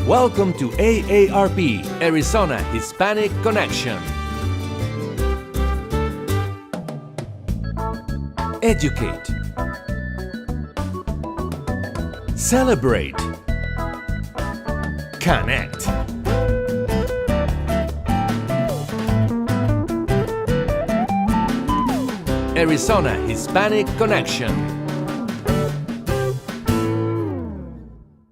Welcome to AARP, Arizona Hispanic Connection. Educate. Celebrate. Connect. Arizona Hispanic Connection.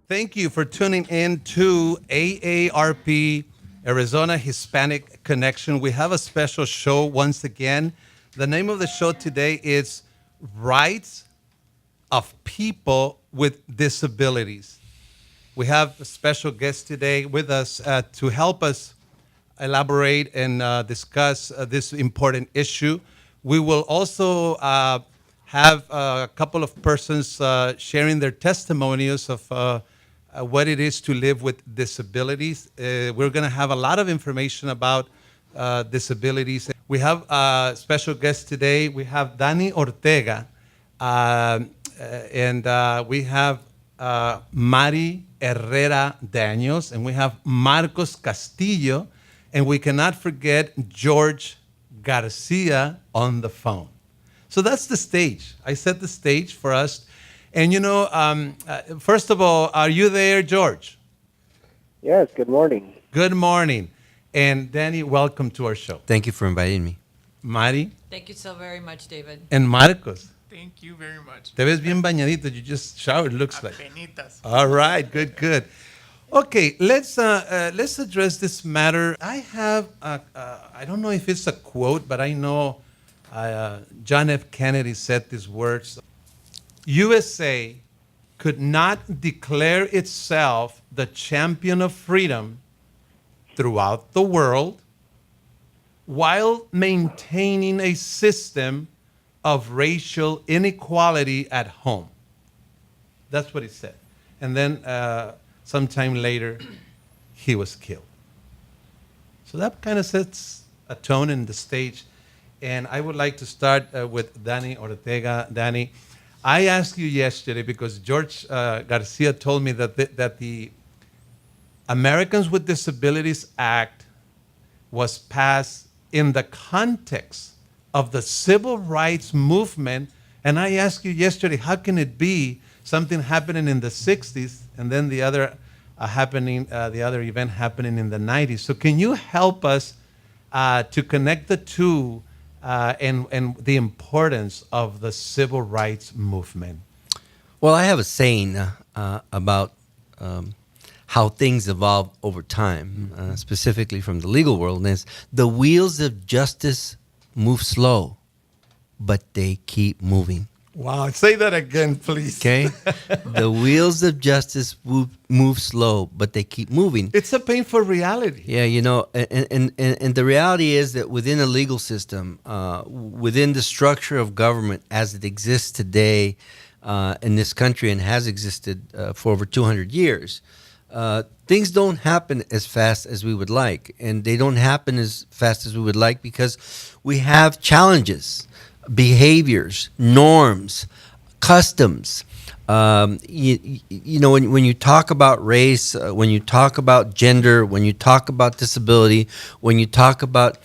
Thank you for tuning in to AARP, Arizona Hispanic Connection. We have a special show once again. The name of the show today is Rights of People with Disabilities. We have a special guest today with us to help us elaborate and discuss this important issue. We will also have a couple of persons sharing their testimonials of what it is to live with disabilities. We're going to have a lot of information about disabilities. We have a special guest today. We have Dani Ortega, and we have Mari Herrera Daniels, and we have Marcos Castillo, and we cannot forget George Garcia on the phone. So that's the stage. I set the stage for us. And first of all, are you there, George? Yes, good morning. Good morning. And Danny, welcome to our show. Thank you for inviting me. Mari. Thank you so very much, David. And Marcos. Thank you very much. Te ves bien bañadito. You just showered, looks like. Apenitas. All right, good. Okay, let's address this matter. I have, I don't know if it's a quote, but I know John F. Kennedy said these words. USA could not declare itself the champion of freedom throughout the world while maintaining a system of racial inequality at home. That's what he said. And then sometime later, he was killed. So that kind of sets a tone in the stage. And I would like to start with Dani Ortega. Dani, I asked you yesterday because George Garcia told me that the Americans with Disabilities Act was passed in the context of the civil rights movement. And I asked you yesterday, how can it be something happening in the 60s and then the other event happening in the 90s? So can you help us to connect the two and the importance of the civil rights movement? Well, I have a saying about how things evolve over time, specifically from the legal world, and it's the wheels of justice move slow, but they keep moving. Wow, say that again, please. Okay? The wheels of justice move slow, but they keep moving. It's a painful reality. Yeah, and the reality is that within a legal system, within the structure of government as it exists today in this country and has existed for over 200 years, things don't happen as fast as we would like. And they don't happen as fast as we would like because we have challenges, behaviors, norms, customs. When you talk about race, when you talk about gender, when you talk about disability, when you talk about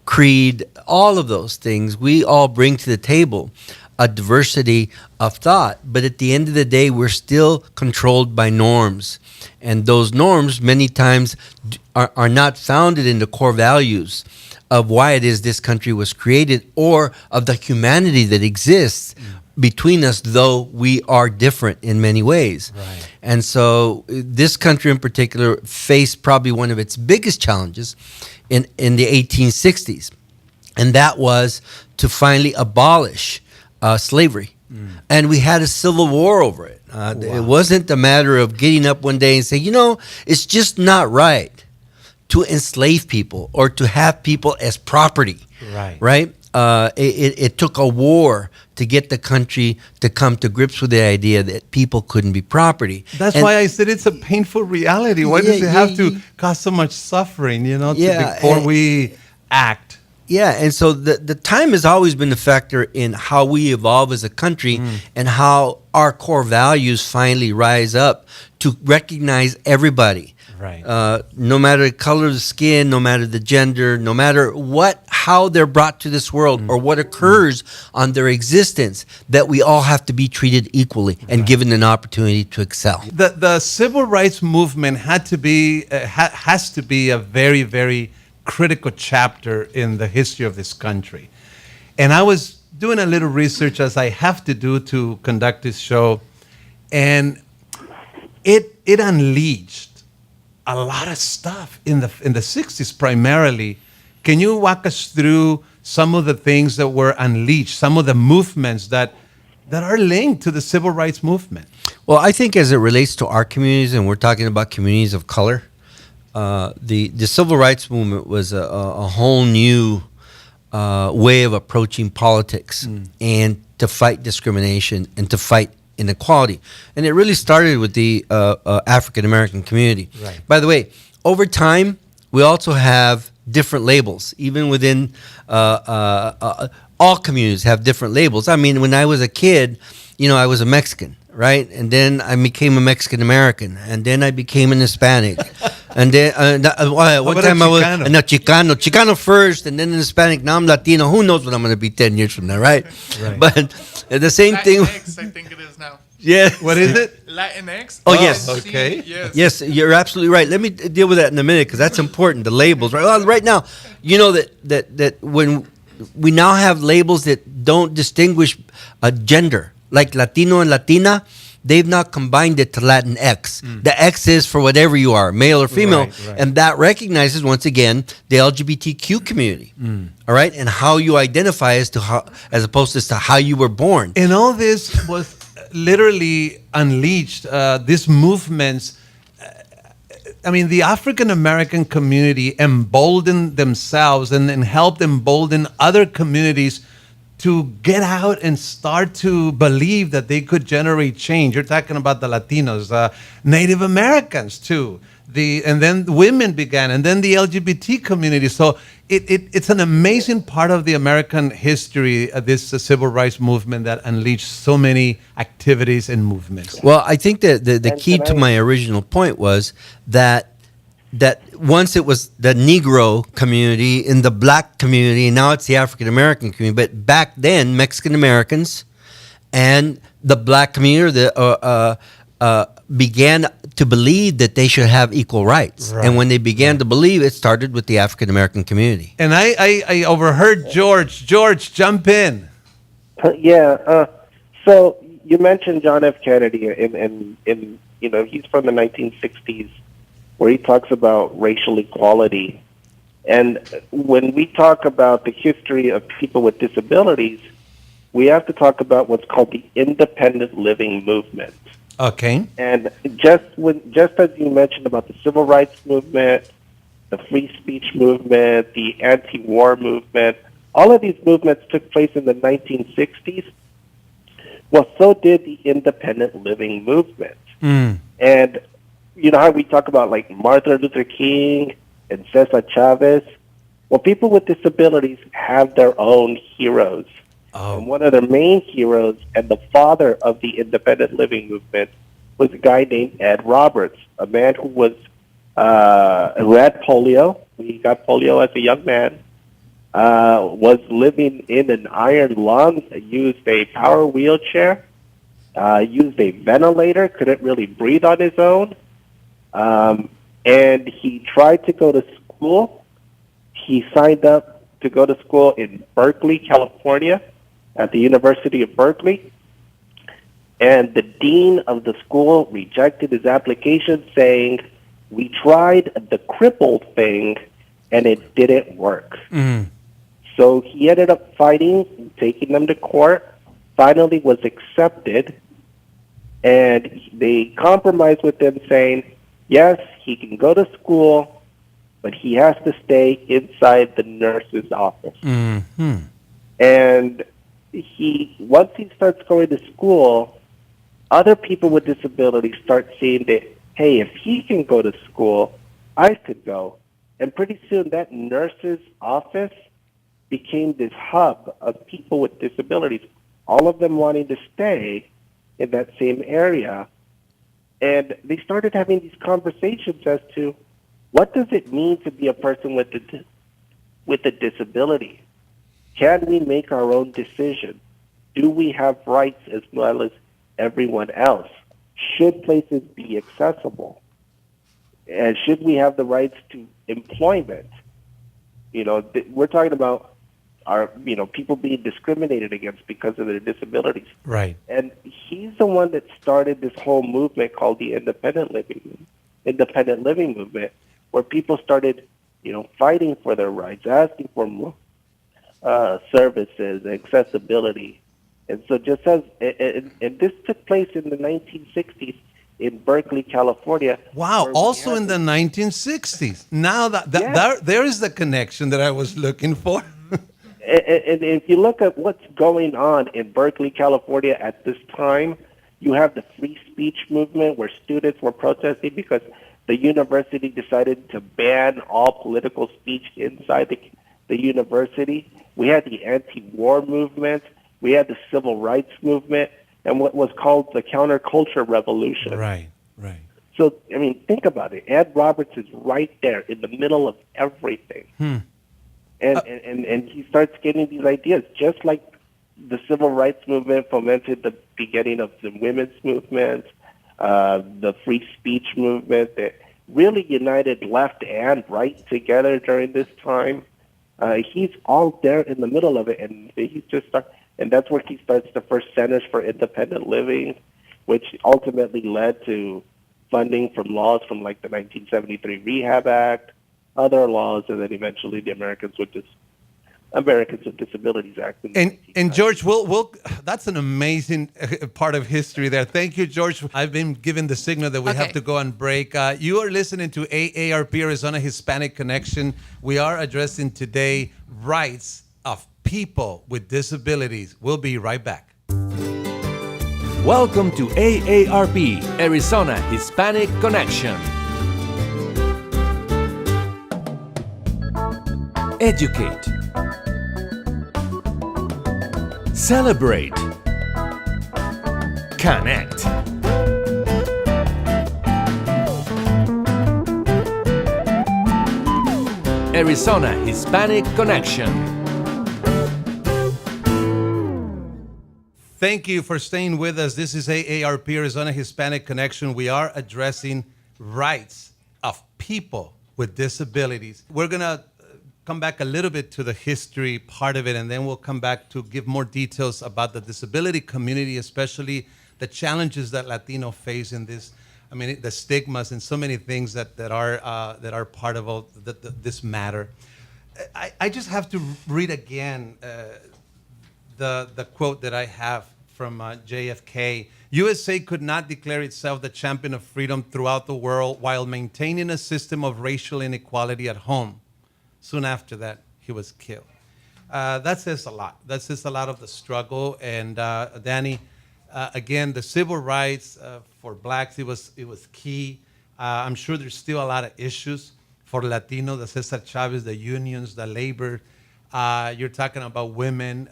creed, all of those things, we all bring to the table a diversity of thought. But at the end of the day, we're still controlled by norms. And those norms many times are not founded in the core values of why it is this country was created or of the humanity that exists between us, though we are different in many ways. Right. And so this country in particular faced probably one of its biggest challenges in the 1860s. And that was to finally abolish slavery. And we had a civil war over it. Wow. It wasn't a matter of getting up one day and saying, it's just not right to enslave people or to have people as property. Right? It took a war to get the country to come to grips with the idea that people couldn't be property. That's why I said it's a painful reality. Why does it have to cause so much suffering, before we act? Yeah, and so the time has always been a factor in how we evolve as a country and how our core values finally rise up to recognize everybody. Right. No matter the color of the skin, no matter the gender, no matter how they're brought to this world or what occurs on their existence, that we all have to be treated equally and given an opportunity to excel. The civil rights movement has to be a very, very critical chapter in the history of this country. And I was doing a little research, as I have to do to conduct this show, and it unleashed a lot of stuff in the 60s primarily. Can you walk us through some of the things that were unleashed, some of the movements that are linked to the civil rights movement? Well, I think as it relates to our communities, and we're talking about communities of color, the civil rights movement was a whole new way of approaching politics and to fight discrimination and to fight inequality. And it really started with the African American community. Right. By the way, over time, we also have different labels, even within all communities have different labels. I mean, when I was a kid, I was a Mexican, right? And then I became a Mexican American, and then I became an Hispanic. And then one about time I was Chicano? Chicano first, and then an Hispanic. Now I'm Latino. Who knows what I'm going to be 10 years from now, right? Right. But the same thing. Latinx, I think it is now. Yeah. What is it? Latinx. Oh, yes. Okay. Yes. Yes, you're absolutely right. Let me deal with that in a minute because that's important. The labels, right? Well, right now, you know that when we now have labels that don't distinguish a gender, like Latino and Latina, they've now combined it to Latinx. The X is for whatever you are, male or female, Right. and that recognizes once again the LGBTQ community. All right, and how you identify as opposed to how you were born. And all this was literally unleashed, these movements. I mean, the African American community emboldened themselves and helped embolden other communities to get out and start to believe that they could generate change. You're talking about the Latinos, Native Americans too. And then women began, and then the LGBT community. So it's an amazing part of the American history, this civil rights movement that unleashed so many activities and movements. Well, I think that the And key can to I- my original point was that once it was the Negro community and the Black community, and now it's the African American community. But back then, Mexican Americans and the Black community began to believe that they should have equal rights. Right. And when they began to believe, it started with the African American community. And I overheard George. George, jump in. So you mentioned John F. Kennedy, and he's from the 1960s, where he talks about racial equality. And when we talk about the history of people with disabilities, we have to talk about what's called the independent living movement. Okay. And just as you mentioned about the civil rights movement, the free speech movement, the anti-war movement, all of these movements took place in the 1960s. Well, so did the independent living movement. And you know how we talk about like Martin Luther King and Cesar Chavez? Well, people with disabilities have their own heroes. And one of their main heroes and the father of the independent living movement was a guy named Ed Roberts, a man who had polio. He got polio as a young man, was living in an iron lung, used a power wheelchair, used a ventilator, couldn't really breathe on his own. And he tried to go to school. He signed up to go to school in Berkeley, California, at the University of Berkeley. And the dean of the school rejected his application, saying, "We tried the crippled thing, and it didn't work." So he ended up fighting, taking them to court, finally was accepted, and they compromised with him, saying, yes, he can go to school, but he has to stay inside the nurse's office. And once he starts going to school, other people with disabilities start seeing that, hey, if he can go to school, I could go. And pretty soon that nurse's office became this hub of people with disabilities, all of them wanting to stay in that same area. And they started having these conversations as to what does it mean to be a person with a disability? Can we make our own decisions? Do we have rights as well as everyone else? Should places be accessible? And should we have the rights to employment? We're talking about people being discriminated against because of their disabilities. Right. And he's the one that started this whole movement called the independent living movement, where people started, fighting for their rights, asking for more services, accessibility. And so just as, and this took place in the 1960s in Berkeley, California. Wow, also in the 1960s. Now there is the connection that I was looking for. And if you look at what's going on in Berkeley, California at this time, you have the free speech movement where students were protesting because the university decided to ban all political speech inside the university. We had the anti-war movement. We had the civil rights movement and what was called the counterculture revolution. Right. So, think about it. Ed Roberts is right there in the middle of everything. And he starts getting these ideas, just like the civil rights movement fomented the beginning of the women's movement, the free speech movement that really united left and right together during this time. He's all there in the middle of it, and and that's where he starts the first Centers for Independent Living, which ultimately led to funding from laws from like the 1973 Rehab Act, other laws, and then eventually the Americans with Disabilities Act. And George, we'll that's an amazing part of history there. Thank you, George. I've been given the signal that we have to go on break. You are listening to AARP Arizona Hispanic Connection. We are addressing today rights of people with disabilities. We'll be right back. Welcome to AARP Arizona Hispanic Connection. Educate. Celebrate. Connect. Arizona Hispanic Connection. Thank you for staying with us. This is AARP Arizona Hispanic Connection. We are addressing rights of people with disabilities. We're going to come back a little bit to the history part of it, and then we'll come back to give more details about the disability community, especially the challenges that Latino face in this. The stigmas and so many things that are part of all this matter. I just have to read again the quote that I have from JFK. USA could not declare itself the champion of freedom throughout the world while maintaining a system of racial inequality at home. Soon after that, he was killed. That says a lot. That says a lot of the struggle. And Danny, again, the civil rights for blacks, it was key. I'm sure there's still a lot of issues for Latino, the Cesar Chavez, the unions, the labor. You're talking about women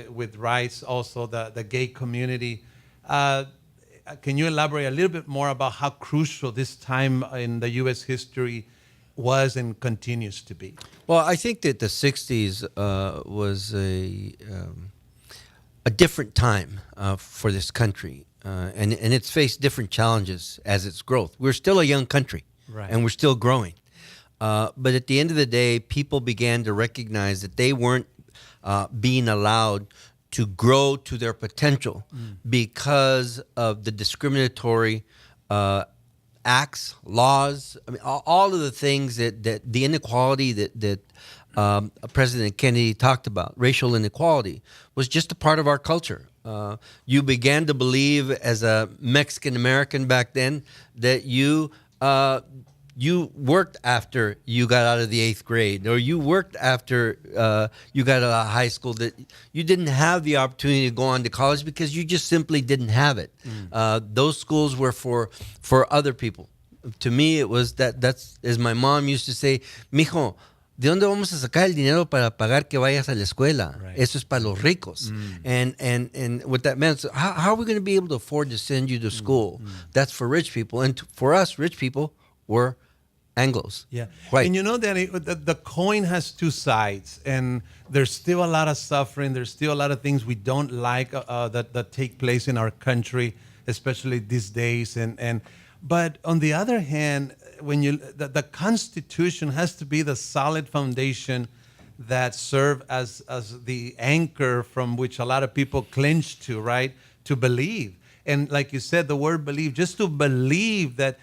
with rights, also the gay community. Can you elaborate a little bit more about how crucial this time in the U.S. history was and continues to be? Well, I think that the 60s was a different time for this country, and it's faced different challenges as its growth. We're still a young country, right, and we're still growing. But at the end of the day, people began to recognize that they weren't being allowed to grow to their potential because of the discriminatory acts, laws, all of the things that the inequality that President Kennedy talked about, racial inequality, was just a part of our culture. You began to believe as a Mexican American back then that you worked after you got out of the 8th grade, or you worked after you got out of high school, that you didn't have the opportunity to go on to college because you just simply didn't have it. Those schools were for other people. To me, it was that's as my mom used to say, "Mijo, ¿de dónde vamos a sacar el dinero para pagar que vayas a la escuela? Right. Eso es para los ricos. And what that meant, so how are we going to be able to afford to send you to school? That's for rich people. And for us, rich people, we're Anglos. Yeah. Right. And you know, Danny, the coin has two sides, and there's still a lot of suffering. There's still a lot of things we don't like that take place in our country, especially these days. But on the other hand, when the Constitution has to be the solid foundation that serve as the anchor from which a lot of people clinch to, right? To believe. And like you said, the word believe, just to believe that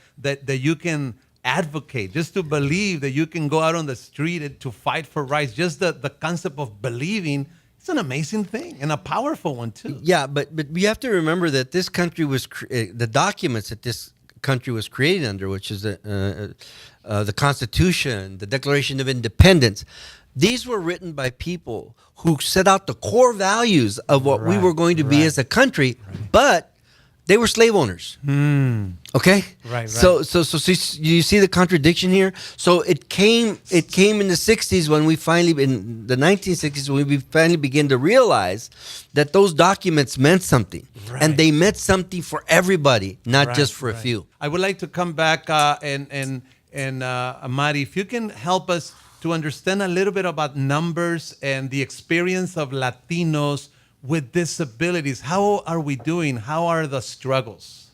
you can advocate, just to believe that you can go out on the street to fight for rights, just the concept of believing, it's an amazing thing and a powerful one too. Yeah, but we have to remember that this country was, the documents that this country was created under, which is the Constitution, the Declaration of Independence, these were written by people who set out the core values of what we were going to be as a country, but they were slave owners. Okay? Right. So you see the contradiction here? So it came in the 60s when we finally, in the 1960s, when we finally began to realize that those documents meant something. Right. And they meant something for everybody, not just for a Right. few. I would like to come back and Mari, if you can help us to understand a little bit about numbers and the experience of Latinos with disabilities. How are we doing? How are the struggles?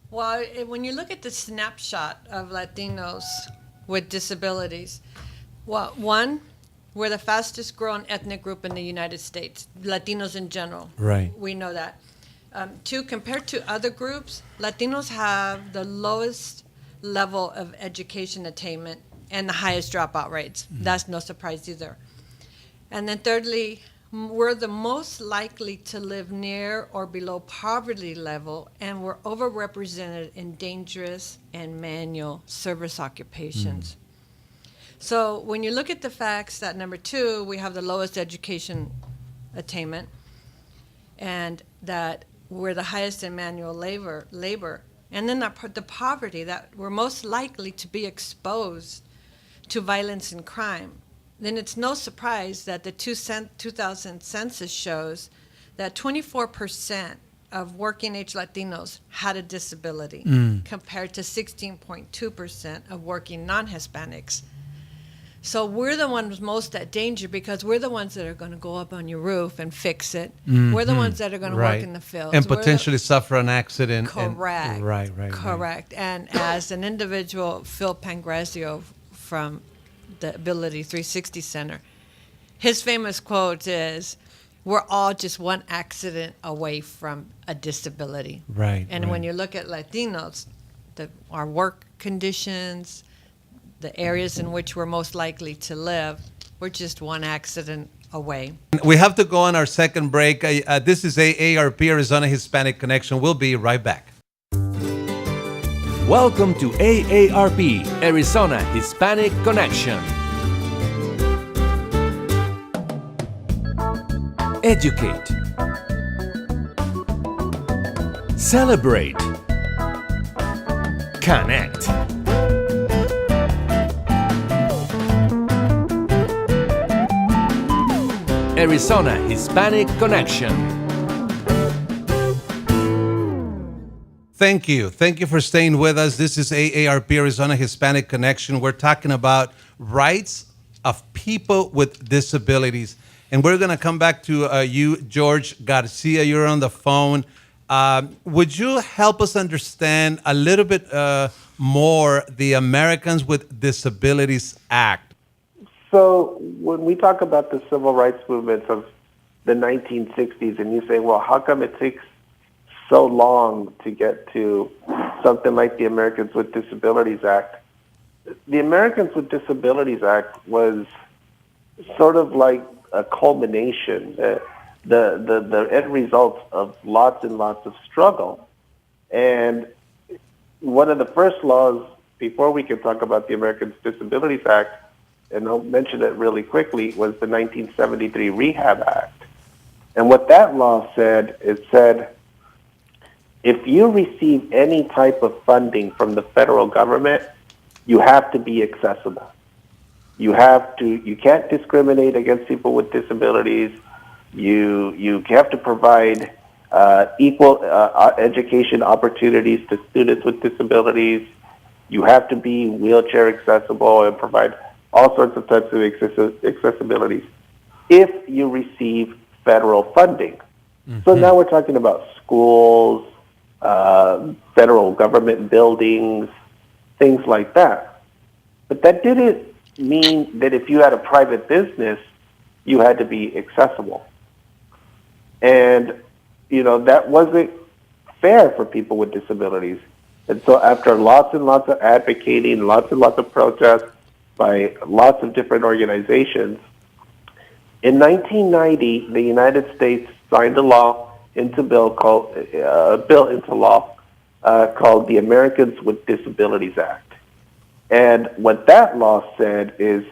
Well, when you look at the snapshot of Latinos with disabilities, well, one, we're the fastest growing ethnic group in the United States, Latinos in general. Right. We know that. Two, compared to other groups, Latinos have the lowest level of education attainment and the highest dropout rates. That's no surprise either. And then thirdly, we're the most likely to live near or below poverty level, and we're overrepresented in dangerous and manual service occupations. So when you look at the facts that number two, we have the lowest education attainment, and that we're the highest in manual labor, and then the poverty, that we're most likely to be exposed to violence and crime, then it's no surprise that the 2000 census shows that 24% of working age Latinos had a disability compared to 16.2% of working non-Hispanics. So we're the ones most at danger because we're the ones that are going to go up on your roof and fix it. We're the ones that are going to work in the fields. And potentially suffer an accident. Correct. Right. Correct. And as an individual, Phil Pangrazio from the Ability 360 Center, his famous quote is, "We're all just one accident away from a disability." Right. And when you look at Latinos, our work conditions, the areas in which we're most likely to live, we're just one accident away. We have to go on our second break. This is AARP, Arizona Hispanic Connection. We'll be right back. Welcome to AARP, Arizona Hispanic Connection. Educate. Celebrate. Connect. Arizona Hispanic Connection. Thank you. Thank you for staying with us. This is AARP, Arizona Hispanic Connection. We're talking about rights of people with disabilities. And we're going to come back to you, George Garcia. You're on the phone. Would you help us understand a little bit more the Americans with Disabilities Act? So when we talk about the civil rights movements of the 1960s, and you say, well, how come it takes so long to get to something like the Americans with Disabilities Act? The Americans with Disabilities Act was sort of like a culmination, the end result of lots and lots of struggle. And one of the first laws, before we can talk about the Americans with Disabilities Act, and I'll mention it really quickly, was the 1973 Rehab Act. And what that law said, it said, if you receive any type of funding from the federal government, you have to be accessible. You can't discriminate against people with disabilities. You have to provide equal education opportunities to students with disabilities. You have to be wheelchair accessible and provide all sorts of types of accessibilities if you receive federal funding. So now we're talking about schools, federal government buildings, things like that. But that didn't mean that if you had a private business, you had to be accessible. And, that wasn't fair for people with disabilities. And so after lots and lots of advocating, lots and lots of protests by lots of different organizations, in 1990, the United States signed a law into called the Americans with Disabilities Act. And what that law said is,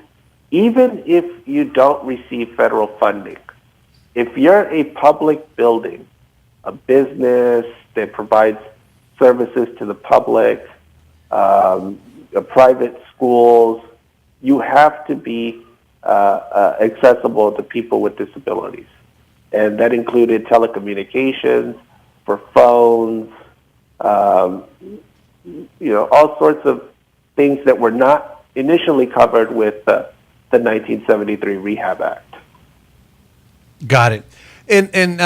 even if you don't receive federal funding, if you're a public building, a business that provides services to the public, private schools, you have to be accessible to people with disabilities. And that included telecommunications, for phones, all sorts of things that were not initially covered with the 1973 Rehab Act. Got it. And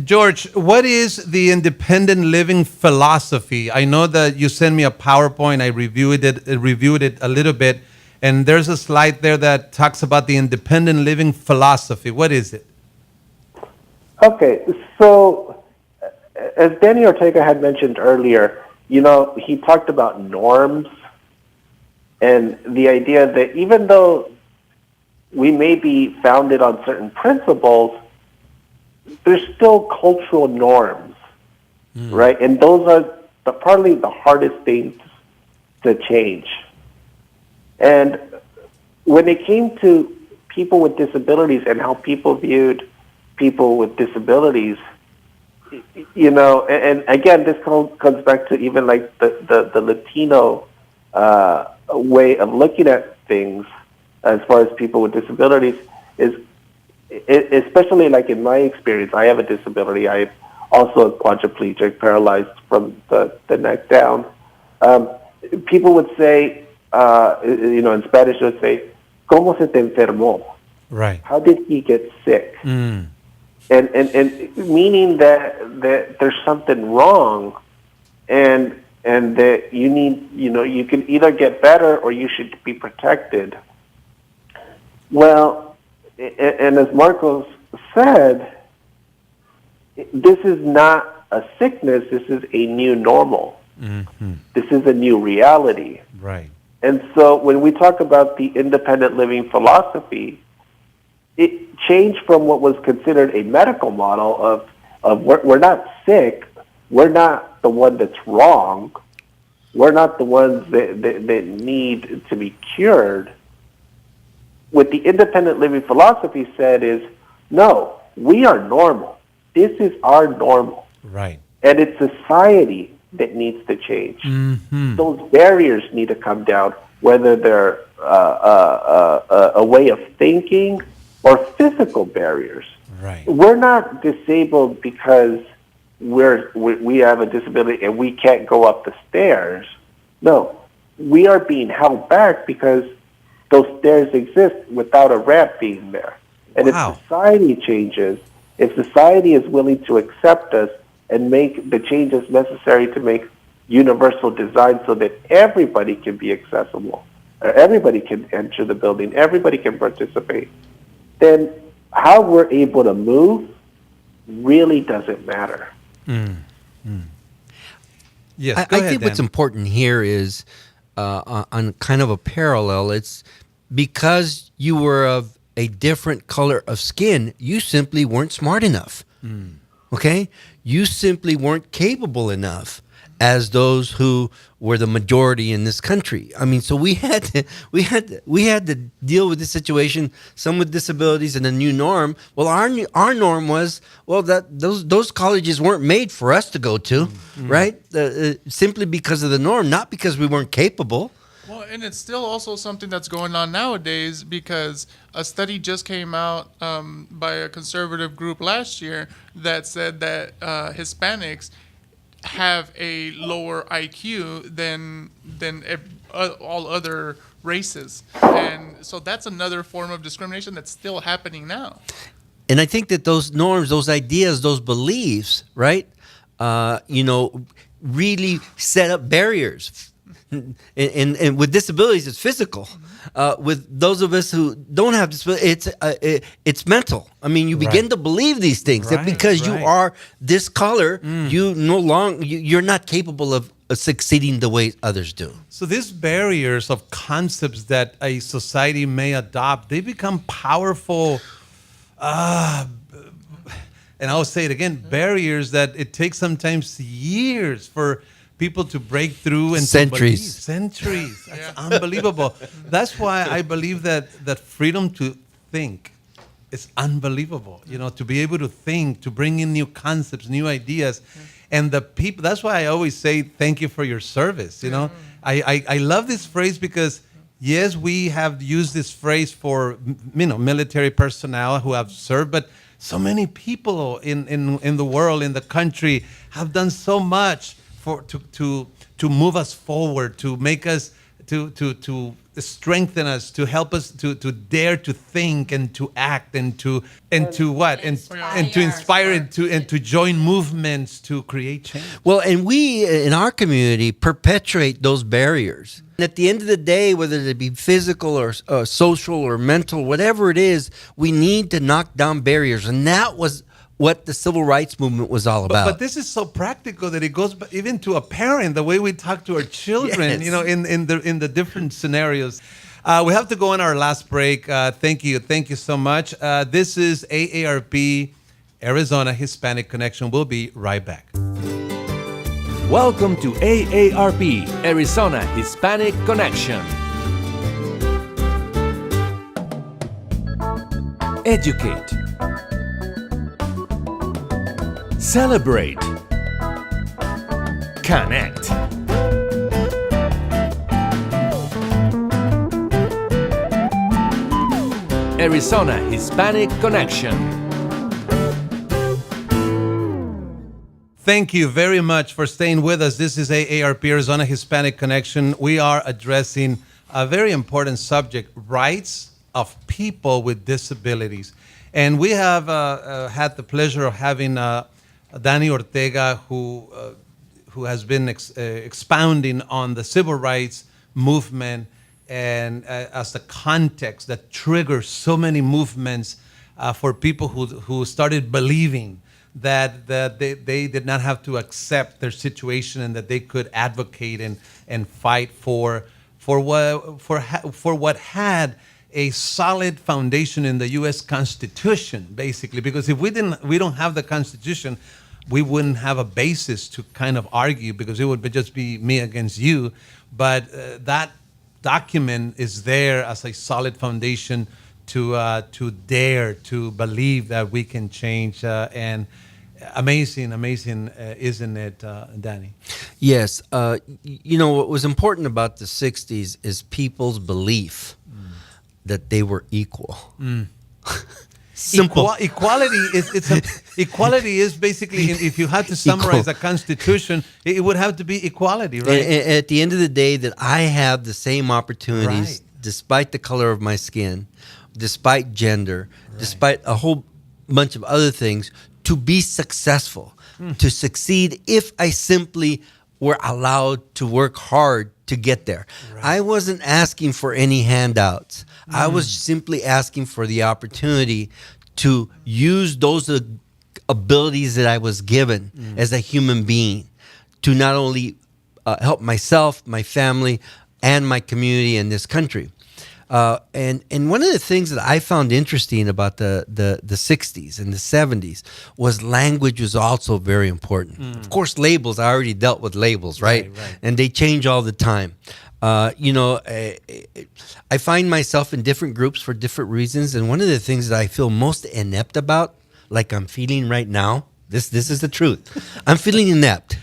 George, what is the independent living philosophy? I know that you sent me a PowerPoint. I reviewed it a little bit, and there's a slide there that talks about the independent living philosophy. What is it? Okay, so as Danny Ortega had mentioned earlier, he talked about norms and the idea that even though we may be founded on certain principles, there's still cultural norms, right? And those are probably the hardest things to change. And when it came to people with disabilities and how people viewed people with disabilities, and again, this comes back to even like the Latino way of looking at things as far as people with disabilities is, especially like in my experience, I have a disability. I'm also a quadriplegic, paralyzed from the neck down. People would say, in Spanish, would say, ¿Cómo se te enfermó? Right. How did he get sick? And meaning that there's something wrong, and that you need, you can either get better or you should be protected. Well, and as Marcos said, this is not a sickness. This is a new normal. This is a new reality. Right. And so when we talk about the independent living philosophy, it changed from what was considered a medical model of we're not sick, we're not the one that's wrong, we're not the ones that need to be cured. What the independent living philosophy said is, no, we are normal. This is our normal. Right. And it's society that needs to change. Those barriers need to come down, whether they're a way of thinking or physical barriers. Right. We're not disabled because we have a disability and we can't go up the stairs. No, we are being held back because those stairs exist without a ramp being there. And Wow. if society changes, if society is willing to accept us and make the changes necessary to make universal design so that everybody can be accessible, or everybody can enter the building, everybody can participate, then how we're able to move really doesn't matter. Yes, I go ahead, think what's Dan. important here is on kind of a parallel. It's because you were of a different color of skin, you simply weren't smart enough. Okay? You simply weren't capable enough as those who were the majority in this country. I mean, so we had to deal with this situation. Some with disabilities and a new norm. Well, our norm was, well, that those colleges weren't made for us to go to, right? Simply because of the norm, not because we weren't capable. Well, And it's still also something that's going on nowadays, because a study just came out by a conservative group last year that said that Hispanics have a lower IQ than all other races, and so that's another form of discrimination that's still happening now. And I think that those norms, those ideas, those beliefs, right? Really set up barriers. And with disabilities, it's physical. With those of us who don't have disabilities, it's mental. I mean, you begin to believe these things that because you are this color, you're not capable of succeeding the way others do. So these barriers of concepts that a society may adopt, they become powerful. And I'll say it again, barriers that it takes sometimes years for people to break through and centuries. Centuries. That's unbelievable. That's why I believe that freedom to think is unbelievable. To be able to think, to bring in new concepts, new ideas. And the people, that's why I always say thank you for your service. I love this phrase because yes, we have used this phrase for military personnel who have served, but so many people in the world, in the country, have done so much to move us forward, to make us to strengthen us, to help us to dare to think and to act and to inspire and to join movements to create change. Well, and we in our community perpetuate those barriers. And at the end of the day, whether it be physical or social or mental, whatever it is, we need to knock down barriers, and that was what the civil rights movement was all about. But this is so practical that it goes even to a parent, the way we talk to our children, Yes. in the different scenarios. We have to go on our last break. Thank you so much. This is AARP Arizona Hispanic Connection. We'll be right back. Welcome to AARP Arizona Hispanic Connection. Educate. Celebrate. Connect. Arizona Hispanic Connection. Thank you very much for staying with us. This is AARP Arizona Hispanic Connection. We are addressing a very important subject, rights of people with disabilities. And we have had the pleasure of having Danny Ortega, who has been expounding on the civil rights movement and as the context that triggers so many movements for people who started believing that they did not have to accept their situation and that they could advocate and fight for what had a solid foundation in the U.S. Constitution, basically. Because if we don't have the Constitution, we wouldn't have a basis to kind of argue, because it would just be me against you. But that document is there as a solid foundation to dare to believe that we can change. And amazing, isn't it, Danny? Yes. What was important about the 60s is people's belief that they were equal. Simple. Equality is basically, if you had to summarize the Constitution, it would have to be equality, right? At the end of the day, that I have the same opportunities, Right. despite the color of my skin, despite gender, despite a whole bunch of other things, to be successful, to succeed if I simply were allowed to work hard to get there. Right. I wasn't asking for any handouts. I was simply asking for the opportunity to use those abilities that I was given as a human being to not only help myself, my family, and my community in this country. And one of the things that I found interesting about the 60s and the 70s was language was also very important. Of course, labels, I already dealt with labels, right? And they change all the time. I find myself in different groups for different reasons. And one of the things that I feel most inept about, like I'm feeling right now, this is the truth. I'm feeling inept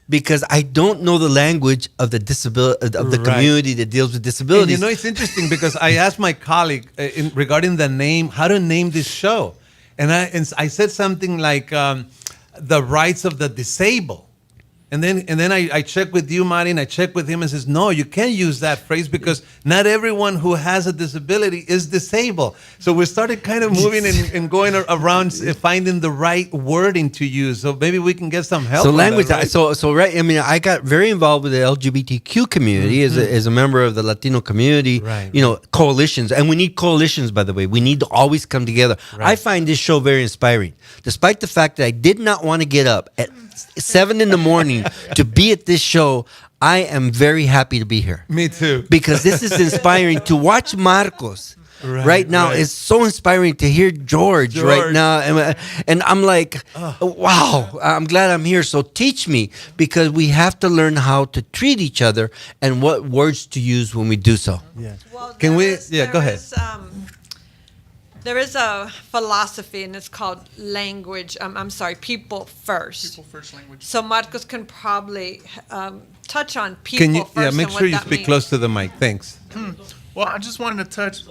because I don't know the language of the Right. community that deals with And disabilities. it's interesting because I asked my colleague regarding the name, how to name this show, and I said something like the rights of the disabled. And then I check with you, Martin. I check with him and says, no, you can't use that phrase because not everyone who has a disability is disabled. So we started kind of moving and going around finding the right wording to use. So maybe we can get some help. So on language, that, right? so right. I mean, I got very involved with the LGBTQ community as a member of the Latino community. Right, you know, coalitions, and we need coalitions. By the way, we need to always come together. I find this show very inspiring, despite the fact that I did not want to get up at 7 in the morning to be at this show. I am very happy to be here. Me too. Because this is inspiring to watch Marcos right now. right. It's so inspiring to hear George right George. now. And I'm like, wow, I'm glad I'm here. So teach me, because we have to learn how to treat each other and what words to use when we do so. Yeah. Well, Can there we? is- Yeah, there go ahead. is, there is a philosophy, and it's called language. I'm sorry, people first. People first language. So Marcos can probably touch on people Can you? first. Yeah, make and sure what you that speak means. close to the mic. Thanks. Well, I just wanted to touch,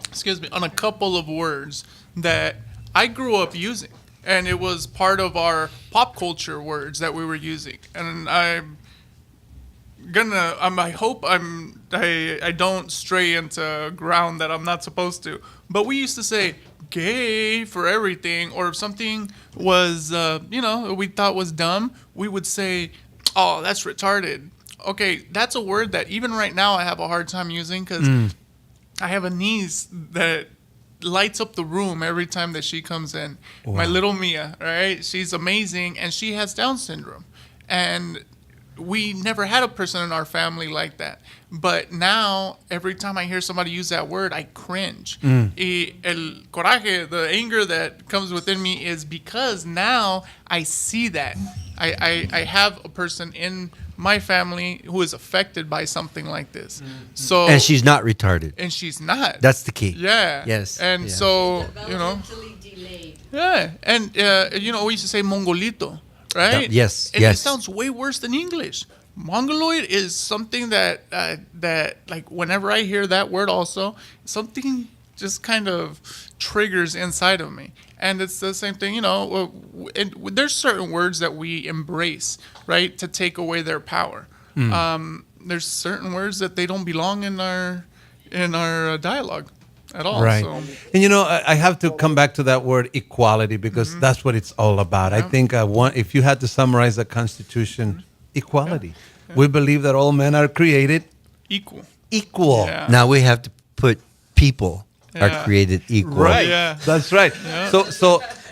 excuse me, on a couple of words that I grew up using, and it was part of our pop culture words that we were using. And I hope I don't stray into ground that I'm not supposed to. But we used to say gay for everything, or if something was, we thought was dumb, we would say, oh, that's retarded. Okay, that's a word that even right now I have a hard time using, because I have a niece that lights up the room every time that she comes in. My little Mia, right? She's amazing, and she has Down syndrome. And we never had a person in our family like that. But now, every time I hear somebody use that word, I cringe. Y el coraje, the anger that comes within me, is because now I see that. I have a person in my family who is affected by something like this. So And she's not retarded. and she's not. That's the key. Yeah. Yes. And Yeah. so, Developmentally delayed. yeah. And, we used to say mongolito, right? Yes, And yes. it sounds way worse than English. Mongoloid is something that, like, whenever I hear that word also, something just kind of triggers inside of me. And it's the same thing, and there's certain words that we embrace, right, to take away their power. There's certain words that they don't belong in our dialogue at all. Right. So. And I have to come back to that word equality, because that's what it's all about. I think if you had to summarize the Constitution, equality. We believe that all men are created Equal. equal. Yeah. Now we have to put people are Yeah. Right. created equal. Yeah. That's right. So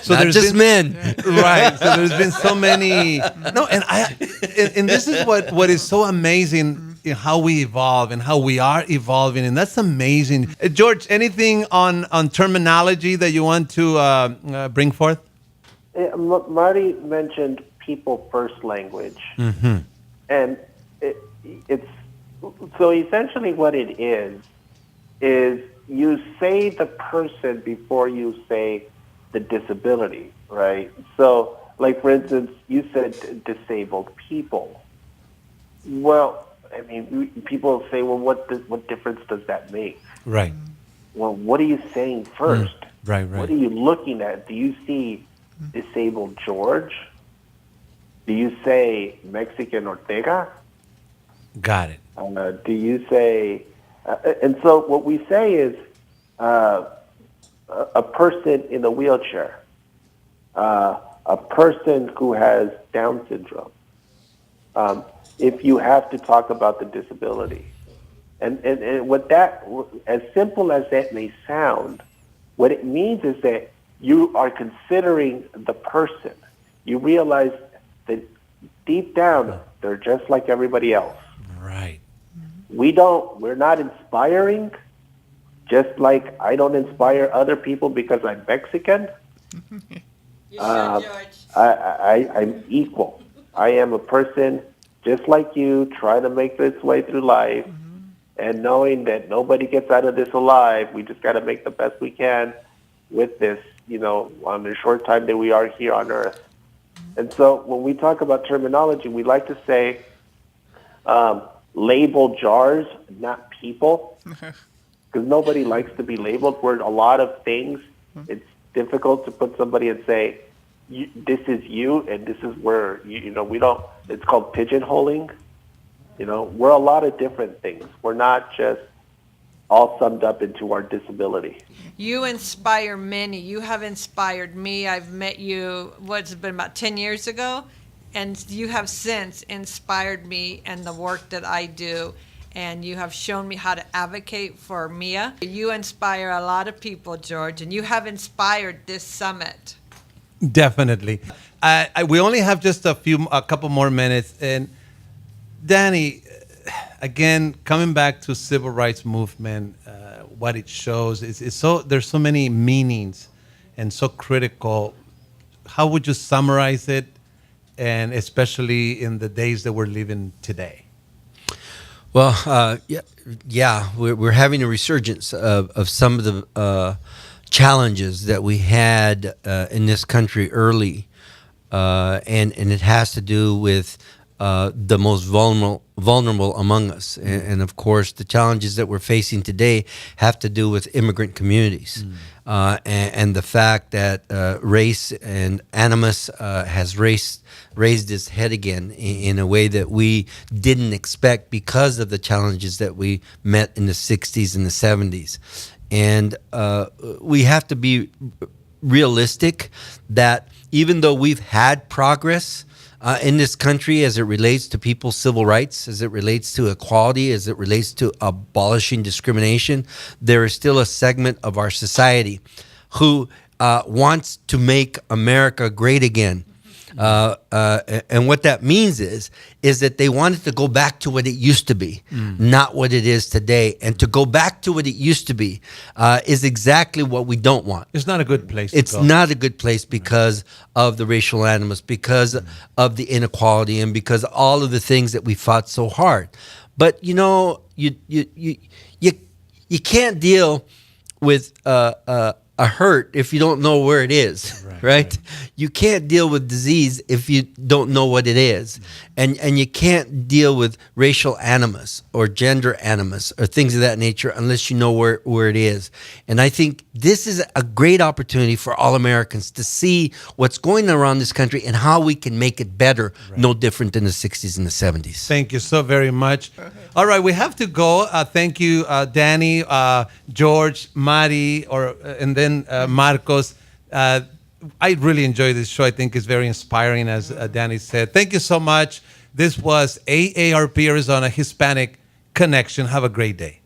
Not there's just been, men. right. So there's been so many. No, and this is what is so amazing in how we evolve and how we are evolving, and that's amazing. George, anything on terminology that you want to bring forth? Marty mentioned people first language. And it's so essentially what it is you say the person before you say the disability, right? So, like, for instance, you said disabled people. Well, I mean, people say, well, what difference does that make? Right. Well, what are you saying first? Right. What are you looking at? Do you see disabled George? Do you say Mexican Ortega? Got it. Do you say... and so what we say is a person in a wheelchair, a person who has Down syndrome, if you have to talk about the disability. And what that, as simple as that may sound, what it means is that you are considering the person. You realize that deep down, they're just like everybody else. Right. We're not inspiring, just like I don't inspire other people because I'm Mexican. You should, George. I'm equal. I am a person just like you, trying to make this way through life, and knowing that nobody gets out of this alive. We just got to make the best we can with this, on the short time that we are here on Earth. And so when we talk about terminology, we like to say label jars, not people, because nobody likes to be labeled. We're a lot of things. It's difficult to put somebody and say, this is you, and this is where, we don't, it's called pigeonholing. We're a lot of different things. We're not just all summed up into our disability. You inspire many. You have inspired me. I've met you, what's it been, about 10 years ago? And you have since inspired me and the work that I do. And you have shown me how to advocate for Mia. You inspire a lot of people, George, and you have inspired this summit. Definitely. We only have just a couple more minutes. And Danny, again, coming back to civil rights movement, what it shows is there's so many meanings and so critical. How would you summarize it, and especially in the days that we're living today? Well, we're having a resurgence of some of the challenges that we had in this country early, and it has to do with the most vulnerable among us. And of course, the challenges that we're facing today have to do with immigrant communities. And the fact that race and animus has raised its head again in a way that we didn't expect because of the challenges that we met in the 60s and the 70s. And we have to be realistic that even though we've had progress in this country as it relates to people's civil rights, as it relates to equality, as it relates to abolishing discrimination, there is still a segment of our society who wants to make America great again. And what that means is that they want it to go back to what it used to be, not what it is today. And to go back to what it used to be is exactly what we don't want. It's not a good place It's to go. not a good place because of the racial animus, because of the inequality, and because all of the things that we fought so hard. But you can't deal with a hurt if you don't know where it is, right? You can't deal with disease if you don't know what it is. And you can't deal with racial animus or gender animus or things of that nature unless you know where it is. And I think this is a great opportunity for all Americans to see what's going on around this country and how we can make it better, no different than the 60s and the 70s. Thank you so very much. All right, we have to go. Thank you, Danny, George, Mari, and then Marcos. I really enjoyed this show. I think it's very inspiring, as Danny said. Thank you so much. This was AARP Arizona Hispanic Connection. Have a great day.